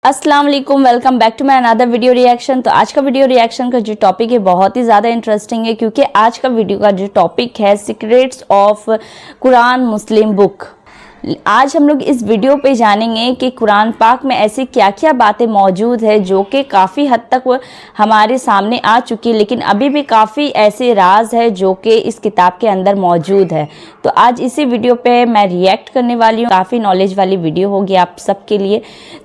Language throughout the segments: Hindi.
अस्सलाम वालेकुम, welcome back to my another video reaction. तो आज का वीडियो रिएक्शन का जो टॉपिक है बहुत ही ज़्यादा इंटरेस्टिंग है, क्योंकि आज का वीडियो का जो टॉपिक है secrets of Quran Muslim book. आज हम लोग इस वीडियो पे जानेंगे कि कुरान पाक में ऐसी क्या क्या बातें मौजूद है जो कि काफ़ी हद तक वो हमारे सामने आ चुकी है, लेकिन अभी भी काफ़ी ऐसे राज है जो कि इस किताब के अंदर मौजूद है। तो आज इसी वीडियो पे मैं रिएक्ट करने वाली हूँ। काफ़ी नॉलेज वाली वीडियो होगी आप सबके लिए।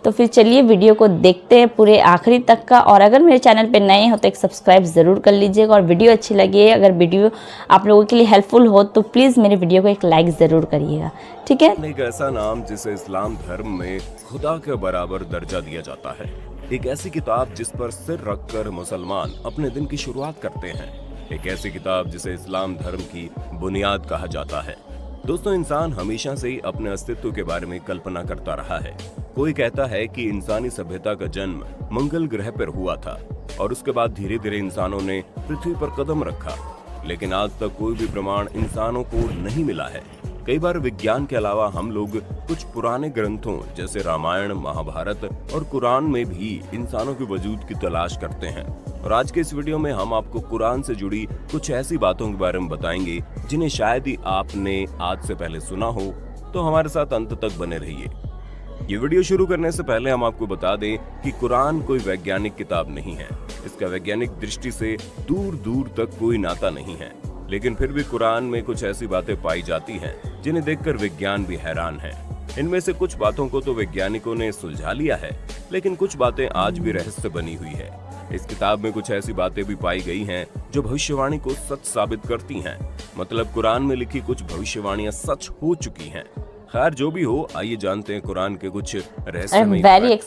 तो फिर चलिए वीडियो को देखते हैं पूरे आखिरी तक का। और अगर मेरे चैनल पे नए हो तो एक सब्सक्राइब ज़रूर कर लीजिएगा, और वीडियो अच्छी लगे, अगर वीडियो आप लोगों के लिए हेल्पफुल हो तो प्लीज़ मेरे वीडियो को एक लाइक ज़रूर करिएगा, ठीक है। एक ऐसा नाम जिसे इस्लाम धर्म में खुदा के बराबर दर्जा दिया जाता है। एक ऐसी किताब जिस पर सिर रखकर मुसलमान अपने दिन की शुरुआत करते हैं। एक ऐसी किताब जिसे इस्लाम धर्म की बुनियाद कहा जाता है। दोस्तों, इंसान हमेशा से ही अपने अस्तित्व के बारे में कल्पना करता रहा है। कोई कहता है कि इंसानी सभ्यता का जन्म मंगल ग्रह पर हुआ था और उसके बाद धीरे धीरे इंसानों ने पृथ्वी पर कदम रखा, लेकिन आज तक कोई भी प्रमाण इंसानों को नहीं मिला है। कई बार विज्ञान के अलावा हम लोग कुछ पुराने ग्रंथों जैसे रामायण, महाभारत और कुरान में भी इंसानों के वजूद की तलाश करते हैं। और आज के इस वीडियो में हम आपको कुरान से जुड़ी कुछ ऐसी बातों के बारे में बताएंगे जिन्हें शायद ही आपने आज से पहले सुना हो। तो हमारे साथ अंत तक बने रहिए। ये वीडियो शुरू करने से पहले हम आपको बता दें कि कुरान कोई वैज्ञानिक किताब नहीं है। इसका वैज्ञानिक दृष्टि से दूर दूर तक कोई नाता नहीं है, लेकिन फिर भी कुरान में कुछ ऐसी बातें पाई जाती हैं जिन्हें देखकर विज्ञान भी हैरान है। इनमें से कुछ बातों को तो वैज्ञानिकों ने सुलझा लिया है, लेकिन कुछ बातें आज भी रहस्य बनी हुई है। इस किताब में कुछ ऐसी बातें भी पाई गई हैं जो भविष्यवाणी को सच साबित करती हैं। मतलब कुरान में लिखी कुछ भविष्यवाणियां सच हो चुकी हैं। खैर, जो भी हो, आइए जानते हैं कुरान के कुछ रहस्यमय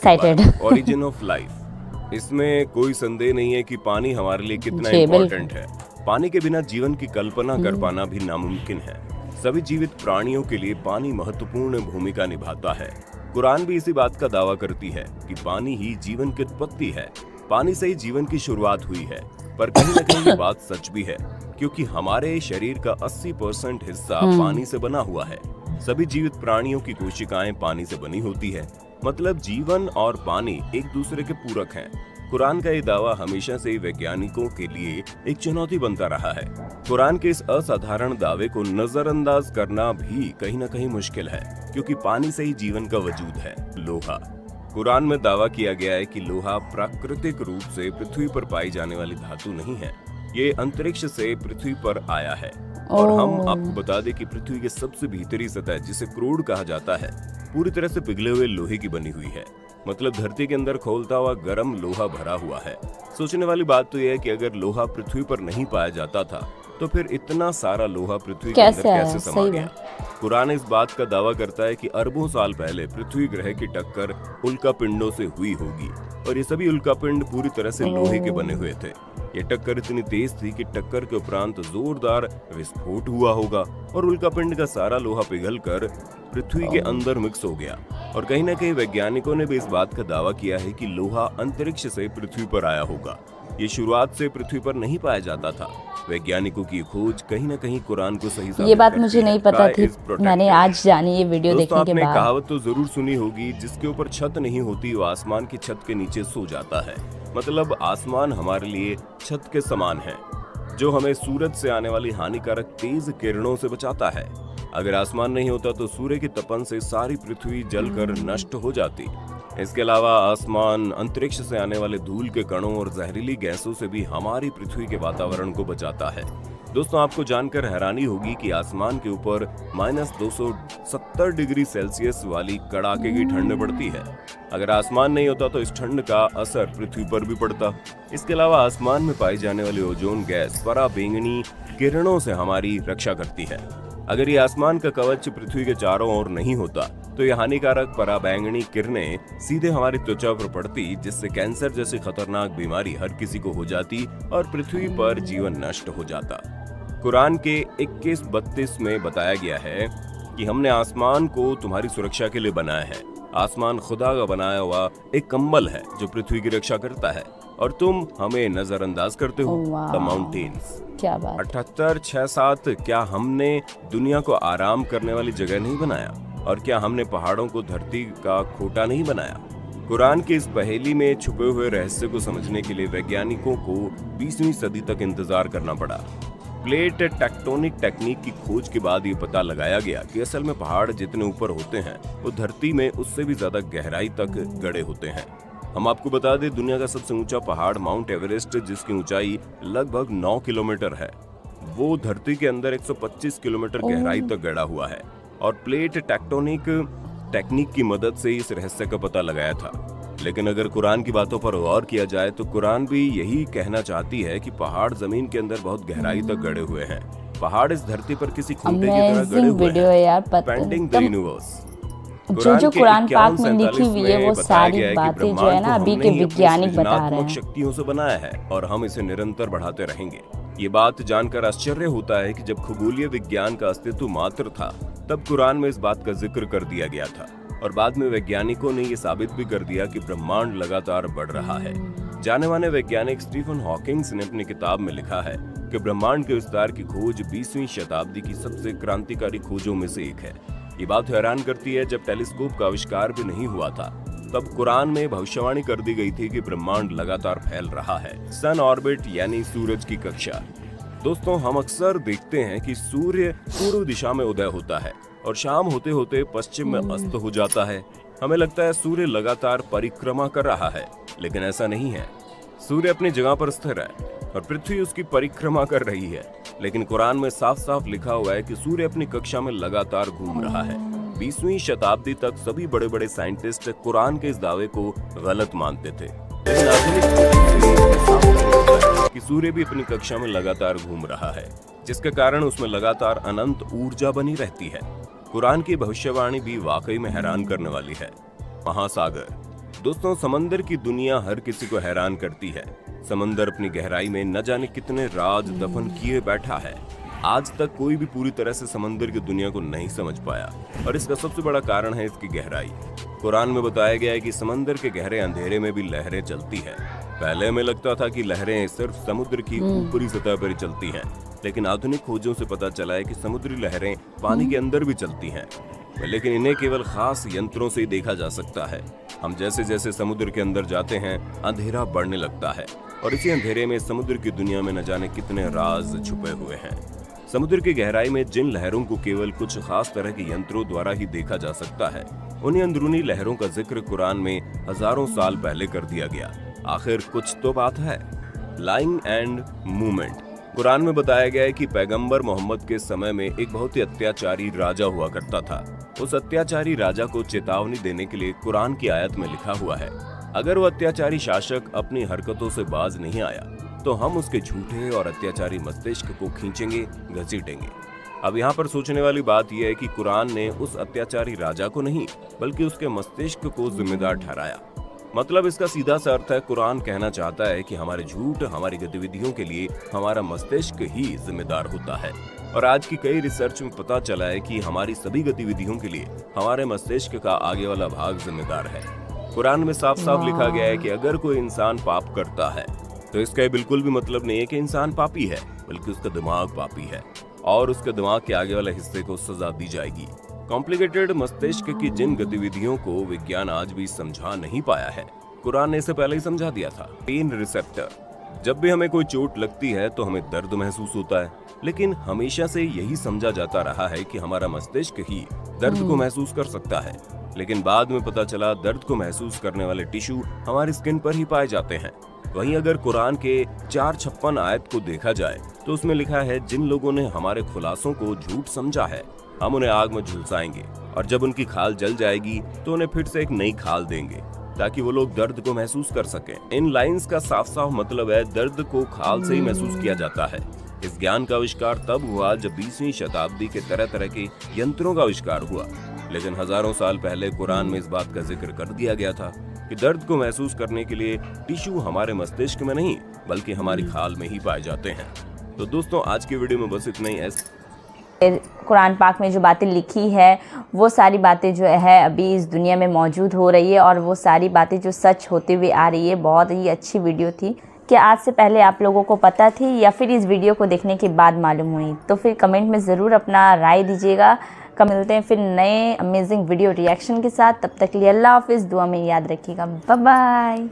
ओरिजिन ऑफ लाइफ। इसमें कोई संदेह नहीं है कि पानी हमारे लिए कितना इम्पोर्टेंट है। पानी के बिना जीवन की कल्पना कर पाना भी नामुमकिन है। सभी जीवित प्राणियों के लिए पानी महत्वपूर्ण भूमिका निभाता है। कुरान भी इसी बात का दावा करती है कि पानी ही जीवन की उत्पत्ति है। पानी से ही जीवन की शुरुआत हुई है। पर कहीं न कहीं ये बात सच भी है, क्योंकि हमारे शरीर का 80% हिस्सा पानी से बना हुआ है। सभी जीवित प्राणियों की कोशिकाएं पानी से बनी होती है। मतलब जीवन और पानी एक दूसरे के पूरक हैं। कुरान का ये दावा हमेशा से ही वैज्ञानिकों के लिए एक चुनौती बनता रहा है। कुरान के इस असाधारण दावे को नजरअंदाज करना भी कहीं न कहीं मुश्किल है, क्योंकि पानी से ही जीवन का वजूद है। लोहा। कुरान में दावा किया गया है कि लोहा प्राकृतिक रूप से पृथ्वी पर पाई जाने वाली धातु नहीं है। ये अंतरिक्ष से पृथ्वी पर आया है। और हम आपको बता दें कि पृथ्वी की सबसे भीतरी सतह, जिसे क्रूड कहा जाता है, पूरी तरह से पिघले हुए लोहे की बनी हुई है। मतलब धरती के अंदर खौलता हुआ गर्म लोहा भरा हुआ है। सोचने वाली बात तो यह है कि अगर लोहा पृथ्वी पर नहीं पाया जाता था तो फिर इतना सारा लोहा पृथ्वी के अंदर कैसे समा गया। कुरान इस बात का दावा करता है कि अरबों साल पहले पृथ्वी ग्रह की टक्कर उल्कापिंडों से हुई होगी, और ये सभी उल्कापिंड पूरी तरह से लोहे के बने हुए थे। ये टक्कर इतनी तेज थी कि टक्कर के उपरांत जोरदार विस्फोट हुआ होगा और उल्कापिंड का सारा लोहा पिघलकर पृथ्वी के अंदर मिक्स हो गया। और कहीं न कहीं वैज्ञानिकों ने भी इस बात का दावा किया है कि लोहा अंतरिक्ष से पृथ्वी पर आया होगा। ये शुरुआत से पृथ्वी पर नहीं पाया जाता था। वैज्ञानिकों की खोज कहीं न कहीं कुरान को सही साबित ये बात मुझे नहीं पता थी, मैंने आज जानी ये वीडियो देखने के बाद। कहावत तो जरूर सुनी होगी, जिसके ऊपर छत नहीं होती वो आसमान की छत के नीचे सो जाता है। मतलब आसमान हमारे लिए छत के समान है, जो हमें सूरज से आने वाली हानिकारक तेज किरणों से बचाता है। अगर आसमान नहीं होता तो सूर्य की तपन से सारी पृथ्वी जलकर नष्ट हो जाती। इसके अलावा आसमान अंतरिक्ष से आने वाले धूल के कणों और जहरीली गैसों से भी हमारी पृथ्वी के वातावरण को बचाता है। दोस्तों, आपको जानकर हैरानी होगी कि आसमान के ऊपर -270 डिग्री सेल्सियस वाली कड़ाके की ठंड पड़ती है। अगर आसमान नहीं होता तो इस ठंड का असर पृथ्वी पर भी पड़ता। इसके अलावा आसमान में पाई जाने वाली ओजोन गैस पराबैंगनी किरणों से हमारी रक्षा करती है। अगर ये आसमान का कवच पृथ्वी के चारों ओर नहीं होता तो ये हानिकारक पराबैंगनी किरणें सीधे हमारी त्वचा पर पड़ती, जिससे कैंसर जैसी खतरनाक बीमारी हर किसी को हो जाती और पृथ्वी पर जीवन नष्ट हो जाता। कुरान के 21:32 में बताया गया है कि हमने आसमान को तुम्हारी सुरक्षा के लिए बनाया है। आसमान खुदा का बनाया हुआ एक कंबल है जो पृथ्वी की रक्षा करता है, और तुम हमें नजरअंदाज करते हो। The mountains. क्या बात। 78-67। क्या हमने दुनिया को आराम करने वाली जगह नहीं बनाया? और क्या हमने पहाड़ों को धरती का खोटा नहीं बनाया? कुरान की इस पहेली में छुपे हुए रहस्य को समझने के लिए वैज्ञानिकों को 20वीं सदी तक इंतजार करना पड़ा। प्लेट टेक्टोनिक टेक्निक की खोज के बाद ये पता लगाया गया कि असल में पहाड़ जितने ऊपर होते हैं वो धरती में उससे भी ज्यादा गहराई तक गड़े होते हैं। हम आपको बता दें, दुनिया का सबसे ऊंचा पहाड़ माउंट एवरेस्ट, जिसकी ऊंचाई लगभग 9 किलोमीटर है, वो धरती के अंदर 125 किलोमीटर गहराई तक गड़ा हुआ है और प्लेट टेक्टोनिक टेक्निक की मदद से इस रहस्य का पता लगाया था। लेकिन अगर कुरान की बातों पर गौर किया जाए तो कुरान भी यही कहना चाहती है कि पहाड़ जमीन के अंदर बहुत गहराई तक गड़े हुए हैं। पहाड़ इस धरती पर किसी खूंटे की तरह गड़े हुए हैं, पेंडिंग द यूनिवर्स। जो कुरान पाक में लिखी हुई है वो सारी बातें जो है ना अभी के वैज्ञानिक बता रहे हैं, शक्तियों से बनाया है और हम इसे निरंतर बढ़ाते रहेंगे। ये बात जानकर आश्चर्य होता है कि जब खगोलीय विज्ञान का अस्तित्व मात्र था तब कुरान में इस बात का जिक्र कर दिया गया था और बाद में वैज्ञानिकों ने ये साबित भी कर दिया कि ब्रह्मांड लगातार बढ़ रहा है। जाने माने वैज्ञानिक स्टीफन हॉकिंग्स ने अपनी किताब में लिखा है कि ब्रह्मांड के विस्तार की खोज 20वीं शताब्दी की सबसे क्रांतिकारी खोजों में से एक है। ये बात हैरान करती है, जब टेलीस्कोप का आविष्कार भी नहीं हुआ था तब कुरान में भविष्यवाणी कर दी गई थी कि ब्रह्मांड लगातार फैल रहा है। सन ऑर्बिट यानी सूरज की कक्षा। दोस्तों, हम अक्सर देखते हैं कि सूर्य पूर्व दिशा में उदय होता है और शाम होते होते पश्चिम में अस्त हो जाता है। हमें लगता है सूर्य लगातार परिक्रमा कर रहा है, लेकिन ऐसा नहीं है। सूर्य अपनी जगह पर स्थिर है और पृथ्वी उसकी परिक्रमा कर रही है। लेकिन कुरान में साफ साफ लिखा हुआ है कि सूर्य अपनी कक्षा में लगातार घूम रहा है। 20वीं शताब्दी तक सभी बड़े बड़े साइंटिस्ट कुरान के इस दावे को गलत मानते थे, लेकिन आधुनिक कि सूर्य भी अपनी कक्षा में लगातार घूम रहा है, जिसके कारण उसमें लगातार अनंत ऊर्जा बनी रहती है। कुरान की भविष्यवाणी भी वाकई में हैरान करने वाली है। महासागर। दोस्तों, समंदर की दुनिया हर किसी को हैरान करती है। समंदर अपनी गहराई में न जाने कितने राज दफन किए बैठा है। आज तक कोई भी पूरी तरह से समंदर की दुनिया को नहीं समझ पाया और इसका सबसे बड़ा कारण है इसकी गहराई। कुरान में बताया गया है कि समंदर के गहरे अंधेरे में भी लहरें चलती है। पहले हमें लगता था कि लहरें सिर्फ समुद्र की ऊपरी सतह पर चलती हैं, लेकिन आधुनिक खोजों से पता चला है कि समुद्री लहरें पानी के अंदर भी चलती हैं, लेकिन इन्हें केवल खास यंत्रों से ही देखा जा सकता है। हम जैसे जैसे समुद्र के अंदर जाते हैं अंधेरा बढ़ने लगता है और इसी अंधेरे में समुद्र की दुनिया में न जाने कितने राज छुपे हुए हैं। समुद्र की गहराई में जिन लहरों को केवल कुछ खास तरह के यंत्रों द्वारा ही देखा जा सकता है, उन्हीं अंदरूनी लहरों का जिक्र कुरान में हजारों साल पहले कर दिया गया। आखिर कुछ तो बात है। Lying and movement. कुरान में बताया गया है कि पैगंबर मोहम्मद के समय में एक बहुत ही अत्याचारी राजा हुआ करता था। उस अत्याचारी राजा को चेतावनी देने के लिए कुरान की आयत में लिखा हुआ है, अगर वो अत्याचारी शासक अपनी हरकतों से बाज नहीं आया तो हम उसके झूठे और अत्याचारी मस्तिष्क को खींचेंगे, घसीटेंगे। अब यहाँ पर सोचने वाली बात यह है कि कुरान ने उस अत्याचारी राजा को नहीं बल्कि उसके मस्तिष्क को जिम्मेदार ठहराया। मतलब इसका सीधा सा अर्थ है, कुरान कहना चाहता है कि हमारे झूठ, हमारी गतिविधियों के लिए हमारा मस्तिष्क ही जिम्मेदार होता है। और आज की कई रिसर्च में पता चला है कि हमारी सभी गतिविधियों के लिए हमारे मस्तिष्क का आगे वाला भाग जिम्मेदार है। कुरान में साफ साफ लिखा गया है कि अगर कोई इंसान पाप करता है तो इसका बिल्कुल भी मतलब नहीं है कि इंसान पापी है, बल्कि उसका दिमाग पापी है और उसके दिमाग के आगे वाले हिस्से को सजा दी जाएगी। कॉम्प्लिकेटेड मस्तिष्क की जिन गतिविधियों को विज्ञान आज भी समझा नहीं पाया है, कुरान ने इसे पहले ही समझा दिया था। Pain receptor. जब भी हमें कोई चोट लगती है तो हमें दर्द महसूस होता है, लेकिन हमेशा से यही समझा जाता रहा है कि हमारा मस्तिष्क ही दर्द को महसूस कर सकता है। लेकिन बाद में पता चला दर्द को महसूस करने वाले टिश्यू हमारी स्किन पर ही पाए जाते हैं। वहीं अगर कुरान के 456 आयत को देखा जाए तो उसमें लिखा है, जिन लोगों ने हमारे खुलासों को झूठ समझा है हम उन्हें आग में झुलसाएंगे और जब उनकी खाल जल जाएगी तो उन्हें फिर से एक नई खाल देंगे ताकि वो लोग दर्द को महसूस कर सकें। इन लाइंस का साफ साफ मतलब है, दर्द को खाल से ही महसूस किया जाता है। इस ज्ञान का आविष्कार तब हुआ जब 20वीं शताब्दी के तरह तरह के यंत्रों का आविष्कार हुआ, लेकिन हजारों साल पहले कुरान में इस बात का जिक्र कर दिया गया था कि दर्द को महसूस करने के लिए टिश्यू हमारे मस्तिष्क में नहीं बल्कि हमारी खाल में ही पाए जाते हैं। तो दोस्तों, आज की वीडियो में बस इतना ही। कुरान पाक में जो बातें लिखी है वो सारी बातें जो है अभी इस दुनिया में मौजूद हो रही है और वो सारी बातें जो सच होते हुए आ रही है। बहुत ही अच्छी वीडियो थी। क्या आज से पहले आप लोगों को पता थी या फिर इस वीडियो को देखने के बाद मालूम हुई? तो फिर कमेंट में ज़रूर अपना राय दीजिएगा। कब मिलते हैं फिर नए अमेजिंग वीडियो रिएक्शन के साथ, तब तक के लिए अल्लाह हाफिज़, दुआ में याद रखिएगा, बाय बाय।